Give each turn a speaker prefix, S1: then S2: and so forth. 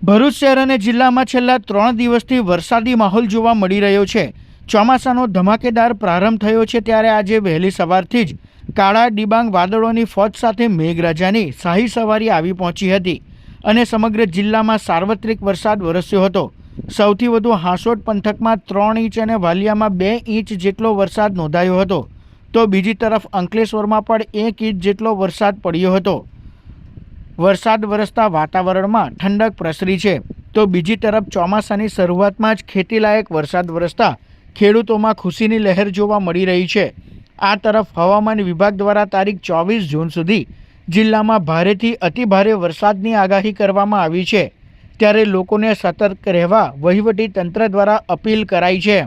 S1: ભરૂચ શહેર અને જિલ્લામાં છેલ્લા 3 દિવસથી વરસાદી માહોલ જોવા મળી રહ્યો છે। ચોમાસાનો ધમાકેદાર પ્રારંભ થયો છે ત્યારે આજે વહેલી સવારથી જ કાળા ડિબાંગ વાદળોની ફોજ સાથે મેઘરાજાની શાહી સવારી આવી પહોંચી હતી અને સમગ્ર જિલ્લામાં સાર્વત્રિક વરસાદ વરસ્યો હતો। સૌથી વધુ હાંસોટ પંથકમાં 3 ઇંચ અને વાલિયામાં 2 ઇંચ જેટલો વરસાદ નોંધાયો હતો, તો બીજી તરફ અંકલેશ્વરમાં પણ 1 ઇંચ જેટલો વરસાદ પડ્યો હતો। વરસાદ વરસતા વાતાવરણમાં ઠંડક પ્રસરી છે, તો બીજી તરફ ચોમાસાની શરૂઆતમાં જ ખેતીલાયક વરસાદ વરસતા ખેડૂતોમાં ખુશીની લહેર જોવા મળી રહી છે। આ તરફ હવામાન વિભાગ દ્વારા તારીખ 24 જૂન સુધી જિલ્લામાં ભારેથી અતિભારે વરસાદની આગાહી કરવામાં આવી છે, ત્યારે લોકોને સતર્ક રહેવા વહીવટી તંત્ર દ્વારા અપીલ કરાઈ છે।